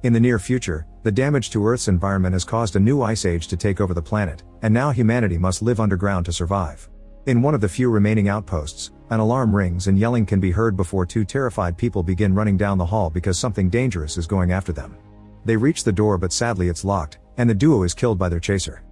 In the near future, the damage to Earth's environment has caused a new ice age to take over the planet, and now humanity must live underground to survive. In one of the few remaining outposts, an alarm rings and yelling can be heard before two terrified people begin running down the hall because something dangerous is going after them. They reach the door, but sadly it's locked, and the duo is killed by their chaser.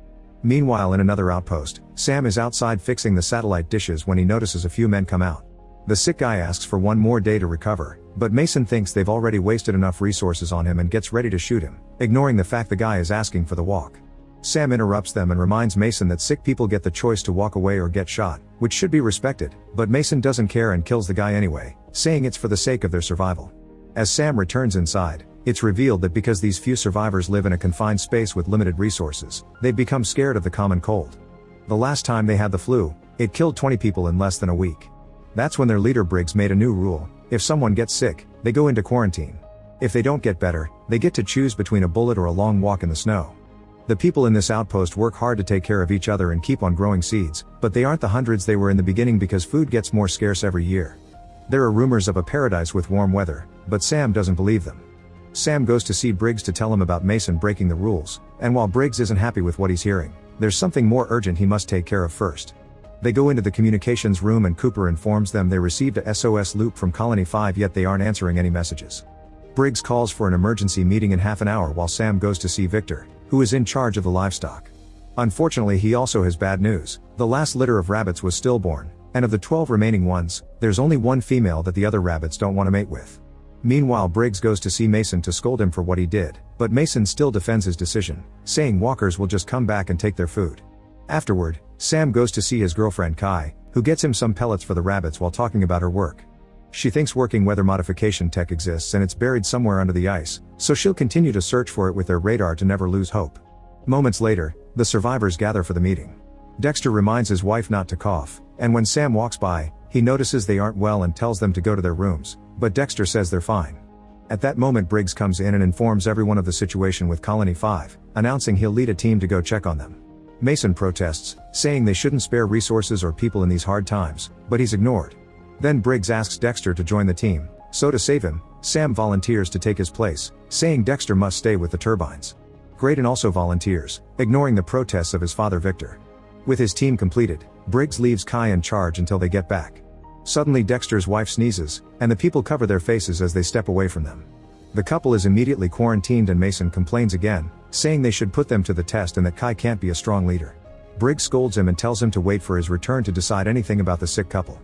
Meanwhile, in another outpost, Sam is outside fixing the satellite dishes when he notices a few men come out. The sick guy asks for one more day to recover, but Mason thinks they've already wasted enough resources on him and gets ready to shoot him, ignoring the fact the guy is asking for the walk. Sam interrupts them and reminds Mason that sick people get the choice to walk away or get shot, which should be respected, but Mason doesn't care and kills the guy anyway, saying it's for the sake of their survival. As Sam returns inside, it's revealed that because these few survivors live in a confined space with limited resources, they've become scared of the common cold. The last time they had the flu, it killed 20 people in less than a week. That's when their leader Briggs made a new rule: if someone gets sick, they go into quarantine. If they don't get better, they get to choose between a bullet or a long walk in the snow. The people in this outpost work hard to take care of each other and keep on growing seeds, but they aren't the hundreds they were in the beginning because food gets more scarce every year. There are rumors of a paradise with warm weather, but Sam doesn't believe them. Sam goes to see Briggs to tell him about Mason breaking the rules, and while Briggs isn't happy with what he's hearing, there's something more urgent he must take care of first. They go into the communications room and Cooper informs them they received a SOS loop from Colony 5, yet they aren't answering any messages. Briggs calls for an emergency meeting in half an hour while Sam goes to see Victor, who is in charge of the livestock. Unfortunately, he also has bad news. The last litter of rabbits was stillborn, and of the 12 remaining ones, there's only one female that the other rabbits don't want to mate with. Meanwhile, Briggs goes to see Mason to scold him for what he did, but Mason still defends his decision, saying walkers will just come back and take their food. Afterward, Sam goes to see his girlfriend Kai, who gets him some pellets for the rabbits while talking about her work. She thinks working weather modification tech exists and it's buried somewhere under the ice, so she'll continue to search for it with their radar to never lose hope. Moments later, the survivors gather for the meeting. Dexter reminds his wife not to cough, and when Sam walks by, he notices they aren't well and tells them to go to their rooms, but Dexter says they're fine. At that moment, Briggs comes in and informs everyone of the situation with Colony 5, announcing he'll lead a team to go check on them. Mason protests, saying they shouldn't spare resources or people in these hard times, but he's ignored. Then Briggs asks Dexter to join the team, so to save him, Sam volunteers to take his place, saying Dexter must stay with the turbines. Graydon also volunteers, ignoring the protests of his father Victor. With his team completed, Briggs leaves Kai in charge until they get back. Suddenly Dexter's wife sneezes, and the people cover their faces as they step away from them. The couple is immediately quarantined and Mason complains again, saying they should put them to the test and that Kai can't be a strong leader. Briggs scolds him and tells him to wait for his return to decide anything about the sick couple.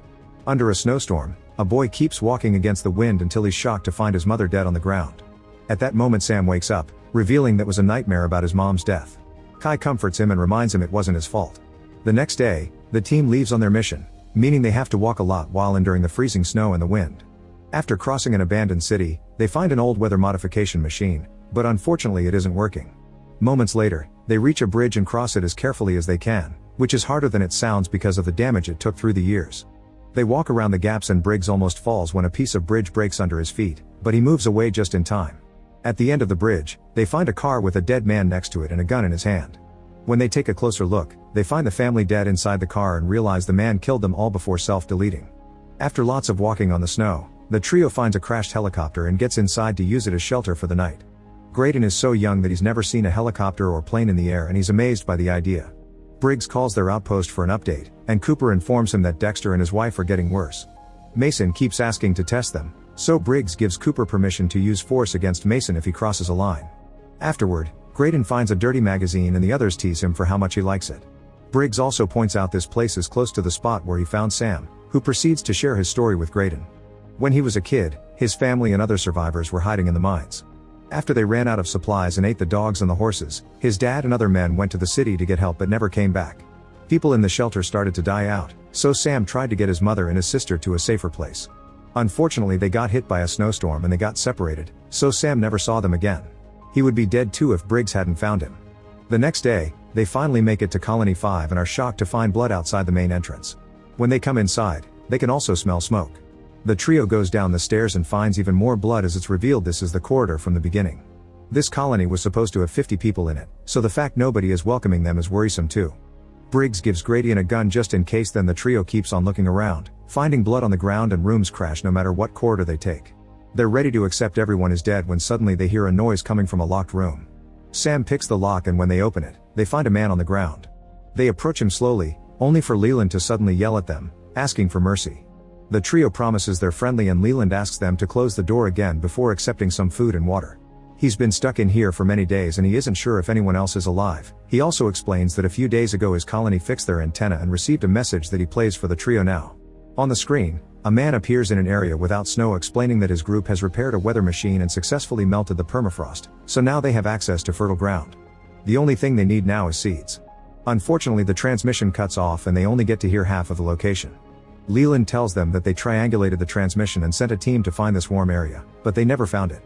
Under a snowstorm, a boy keeps walking against the wind until he's shocked to find his mother dead on the ground. At that moment Sam wakes up, revealing that was a nightmare about his mom's death. Kai comforts him and reminds him it wasn't his fault. The next day, the team leaves on their mission, meaning they have to walk a lot while enduring the freezing snow and the wind. After crossing an abandoned city, they find an old weather modification machine, but unfortunately it isn't working. Moments later, they reach a bridge and cross it as carefully as they can, which is harder than it sounds because of the damage it took through the years. They walk around the gaps and Briggs almost falls when a piece of bridge breaks under his feet, but he moves away just in time. At the end of the bridge, they find a car with a dead man next to it and a gun in his hand. When they take a closer look, they find the family dead inside the car and realize the man killed them all before self-deleting. After lots of walking on the snow, the trio finds a crashed helicopter and gets inside to use it as shelter for the night. Graydon is so young that he's never seen a helicopter or plane in the air and he's amazed by the idea. Briggs calls their outpost for an update, and Cooper informs him that Dexter and his wife are getting worse. Mason keeps asking to test them, so Briggs gives Cooper permission to use force against Mason if he crosses a line. Afterward, Graydon finds a dirty magazine and the others tease him for how much he likes it. Briggs also points out this place is close to the spot where he found Sam, who proceeds to share his story with Graydon. When he was a kid, his family and other survivors were hiding in the mines. After they ran out of supplies and ate the dogs and the horses, his dad and other men went to the city to get help but never came back. People in the shelter started to die out, so Sam tried to get his mother and his sister to a safer place. Unfortunately, they got hit by a snowstorm and they got separated, so Sam never saw them again. He would be dead too if Briggs hadn't found him. The next day, they finally make it to Colony 5 and are shocked to find blood outside the main entrance. When they come inside, they can also smell smoke. The trio goes down the stairs and finds even more blood as it's revealed this is the corridor from the beginning. This colony was supposed to have 50 people in it, so the fact nobody is welcoming them is worrisome too. Briggs gives Graydon a gun just in case, then the trio keeps on looking around, finding blood on the ground and rooms crash no matter what corridor they take. They're ready to accept everyone is dead when suddenly they hear a noise coming from a locked room. Sam picks the lock, and when they open it, they find a man on the ground. They approach him slowly, only for Leland to suddenly yell at them, asking for mercy. The trio promises they're friendly, and Leland asks them to close the door again before accepting some food and water. He's been stuck in here for many days and he isn't sure if anyone else is alive. He also explains that a few days ago his colony fixed their antenna and received a message that he plays for the trio now. On the screen, a man appears in an area without snow, explaining that his group has repaired a weather machine and successfully melted the permafrost, so now they have access to fertile ground. The only thing they need now is seeds. Unfortunately, the transmission cuts off and they only get to hear half of the location. Leland tells them that they triangulated the transmission and sent a team to find this warm area, but they never found it.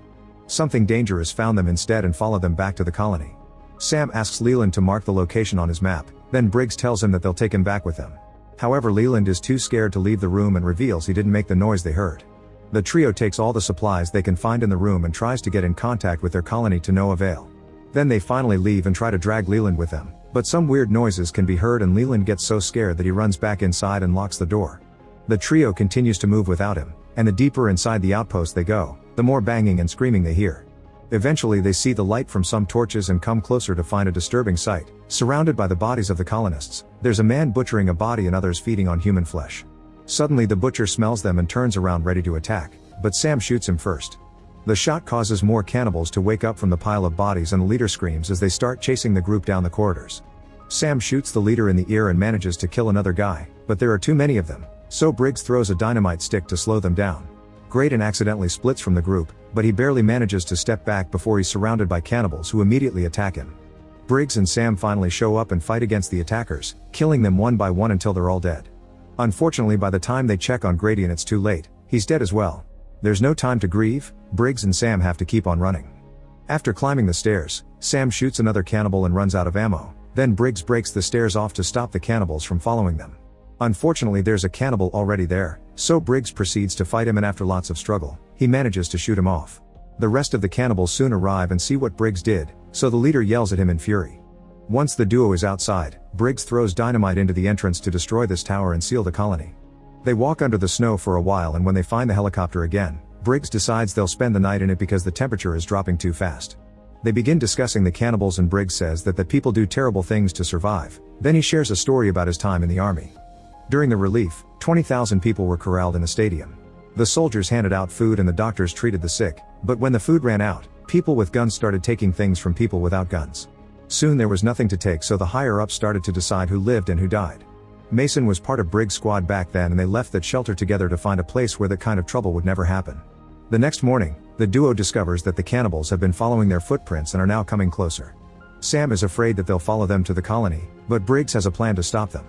Something dangerous found them instead and followed them back to the colony. Sam asks Leland to mark the location on his map, then Briggs tells him that they'll take him back with them. However, Leland is too scared to leave the room and reveals he didn't make the noise they heard. The trio takes all the supplies they can find in the room and tries to get in contact with their colony to no avail. Then they finally leave and try to drag Leland with them, but some weird noises can be heard and Leland gets so scared that he runs back inside and locks the door. The trio continues to move without him, and the deeper inside the outpost they go, the more banging and screaming they hear. Eventually they see the light from some torches and come closer to find a disturbing sight. Surrounded by the bodies of the colonists, there's a man butchering a body and others feeding on human flesh. Suddenly the butcher smells them and turns around ready to attack, but Sam shoots him first. The shot causes more cannibals to wake up from the pile of bodies and the leader screams as they start chasing the group down the corridors. Sam shoots the leader in the ear and manages to kill another guy, but there are too many of them, so Briggs throws a dynamite stick to slow them down. Graydon accidentally splits from the group, but he barely manages to step back before he's surrounded by cannibals who immediately attack him. Briggs and Sam finally show up and fight against the attackers, killing them one by one until they're all dead. Unfortunately, by the time they check on Graydon it's too late, he's dead as well. There's no time to grieve, Briggs and Sam have to keep on running. After climbing the stairs, Sam shoots another cannibal and runs out of ammo, then Briggs breaks the stairs off to stop the cannibals from following them. Unfortunately, there's a cannibal already there, so Briggs proceeds to fight him and after lots of struggle, he manages to shoot him off. The rest of the cannibals soon arrive and see what Briggs did, so the leader yells at him in fury. Once the duo is outside, Briggs throws dynamite into the entrance to destroy this tower and seal the colony. They walk under the snow for a while and when they find the helicopter again, Briggs decides they'll spend the night in it because the temperature is dropping too fast. They begin discussing the cannibals and Briggs says that people do terrible things to survive, then he shares a story about his time in the army. During the relief, 20,000 people were corralled in the stadium. The soldiers handed out food and the doctors treated the sick, but when the food ran out, people with guns started taking things from people without guns. Soon there was nothing to take, so the higher-ups started to decide who lived and who died. Mason was part of Briggs' squad back then and they left that shelter together to find a place where that kind of trouble would never happen. The next morning, the duo discovers that the cannibals have been following their footprints and are now coming closer. Sam is afraid that they'll follow them to the colony, but Briggs has a plan to stop them.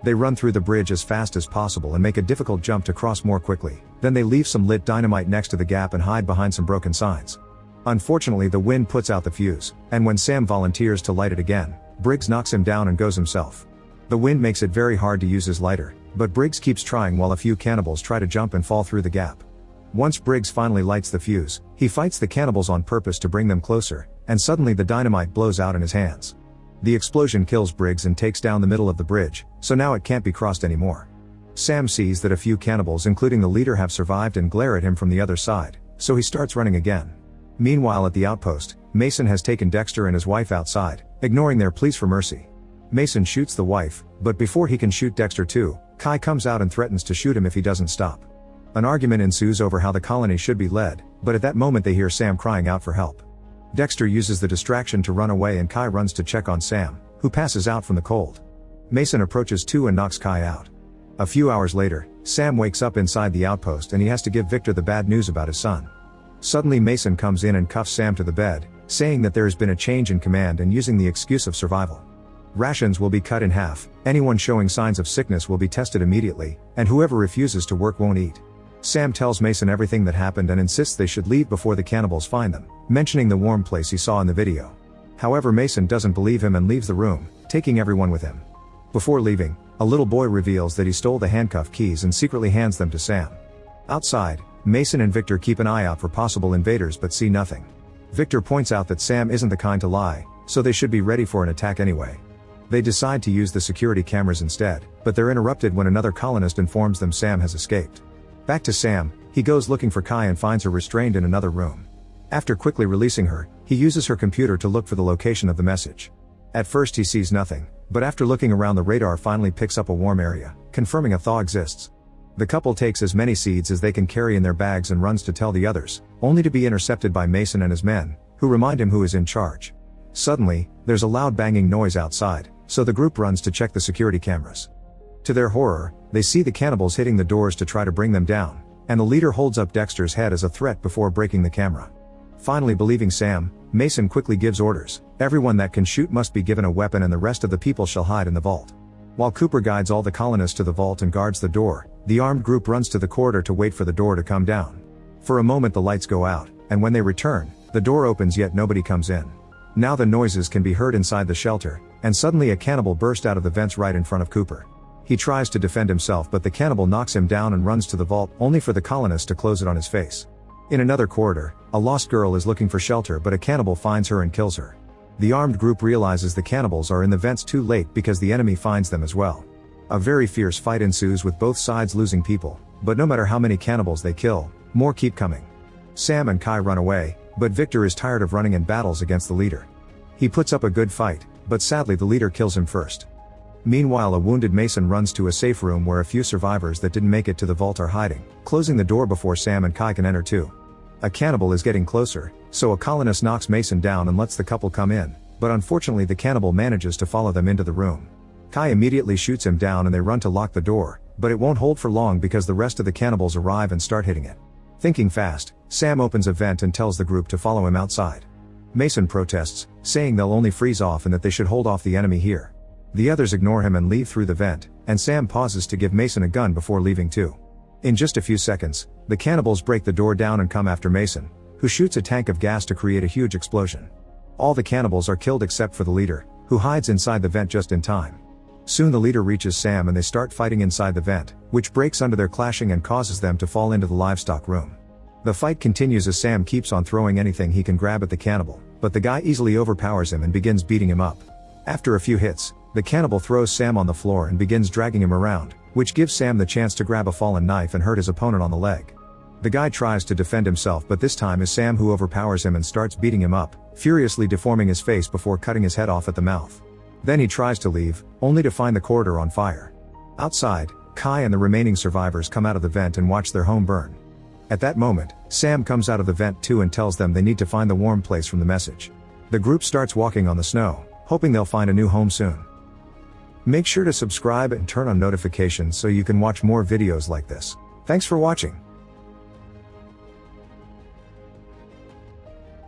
They run through the bridge as fast as possible and make a difficult jump to cross more quickly, then they leave some lit dynamite next to the gap and hide behind some broken signs. Unfortunately, the wind puts out the fuse, and when Sam volunteers to light it again, Briggs knocks him down and goes himself. The wind makes it very hard to use his lighter, but Briggs keeps trying while a few cannibals try to jump and fall through the gap. Once Briggs finally lights the fuse, he fights the cannibals on purpose to bring them closer, and suddenly the dynamite blows out in his hands. The explosion kills Briggs and takes down the middle of the bridge, so now it can't be crossed anymore. Sam sees that a few cannibals including the leader have survived and glare at him from the other side, so he starts running again. Meanwhile at the outpost, Mason has taken Dexter and his wife outside, ignoring their pleas for mercy. Mason shoots the wife, but before he can shoot Dexter too, Kai comes out and threatens to shoot him if he doesn't stop. An argument ensues over how the colony should be led, but at that moment they hear Sam crying out for help. Dexter uses the distraction to run away and Kai runs to check on Sam, who passes out from the cold. Mason approaches too and knocks Kai out. A few hours later, Sam wakes up inside the outpost and he has to give Victor the bad news about his son. Suddenly Mason comes in and cuffs Sam to the bed, saying that there has been a change in command and using the excuse of survival. Rations will be cut in half, anyone showing signs of sickness will be tested immediately, and whoever refuses to work won't eat. Sam tells Mason everything that happened and insists they should leave before the cannibals find them, mentioning the warm place he saw in the video. However, Mason doesn't believe him and leaves the room, taking everyone with him. Before leaving, a little boy reveals that he stole the handcuff keys and secretly hands them to Sam. Outside, Mason and Victor keep an eye out for possible invaders but see nothing. Victor points out that Sam isn't the kind to lie, so they should be ready for an attack anyway. They decide to use the security cameras instead, but they're interrupted when another colonist informs them Sam has escaped. Back to Sam, he goes looking for Kai and finds her restrained in another room. After quickly releasing her, he uses her computer to look for the location of the message. At first he sees nothing, but after looking around the radar finally picks up a warm area, confirming a thaw exists. The couple takes as many seeds as they can carry in their bags and runs to tell the others, only to be intercepted by Mason and his men, who remind him who is in charge. Suddenly, there's a loud banging noise outside, so the group runs to check the security cameras. To their horror, they see the cannibals hitting the doors to try to bring them down, and the leader holds up Dexter's head as a threat before breaking the camera. Finally believing Sam, Mason quickly gives orders: everyone that can shoot must be given a weapon and the rest of the people shall hide in the vault. While Cooper guides all the colonists to the vault and guards the door, the armed group runs to the corridor to wait for the door to come down. For a moment the lights go out, and when they return, the door opens yet nobody comes in. Now the noises can be heard inside the shelter, and suddenly a cannibal bursts out of the vents right in front of Cooper. He tries to defend himself but the cannibal knocks him down and runs to the vault, only for the colonist to close it on his face. In another corridor, a lost girl is looking for shelter but a cannibal finds her and kills her. The armed group realizes the cannibals are in the vents too late because the enemy finds them as well. A very fierce fight ensues with both sides losing people, but no matter how many cannibals they kill, more keep coming. Sam and Kai run away, but Victor is tired of running in battles against the leader. He puts up a good fight, but sadly the leader kills him first. Meanwhile, a wounded Mason runs to a safe room where a few survivors that didn't make it to the vault are hiding, closing the door before Sam and Kai can enter too. A cannibal is getting closer, so a colonist knocks Mason down and lets the couple come in, but unfortunately the cannibal manages to follow them into the room. Kai immediately shoots him down and they run to lock the door, but it won't hold for long because the rest of the cannibals arrive and start hitting it. Thinking fast, Sam opens a vent and tells the group to follow him outside. Mason protests, saying they'll only freeze off and that they should hold off the enemy here. The others ignore him and leave through the vent, and Sam pauses to give Mason a gun before leaving too. In just a few seconds, the cannibals break the door down and come after Mason, who shoots a tank of gas to create a huge explosion. All the cannibals are killed except for the leader, who hides inside the vent just in time. Soon the leader reaches Sam and they start fighting inside the vent, which breaks under their clashing and causes them to fall into the livestock room. The fight continues as Sam keeps on throwing anything he can grab at the cannibal, but the guy easily overpowers him and begins beating him up. After a few hits, the cannibal throws Sam on the floor and begins dragging him around, which gives Sam the chance to grab a fallen knife and hurt his opponent on the leg. The guy tries to defend himself, but this time is Sam who overpowers him and starts beating him up, furiously deforming his face before cutting his head off at the mouth. Then he tries to leave, only to find the corridor on fire. Outside, Kai and the remaining survivors come out of the vent and watch their home burn. At that moment, Sam comes out of the vent too and tells them they need to find the warm place from the message. The group starts walking on the snow, hoping they'll find a new home soon. Make sure to subscribe and turn on notifications so you can watch more videos like this. Thanks for watching.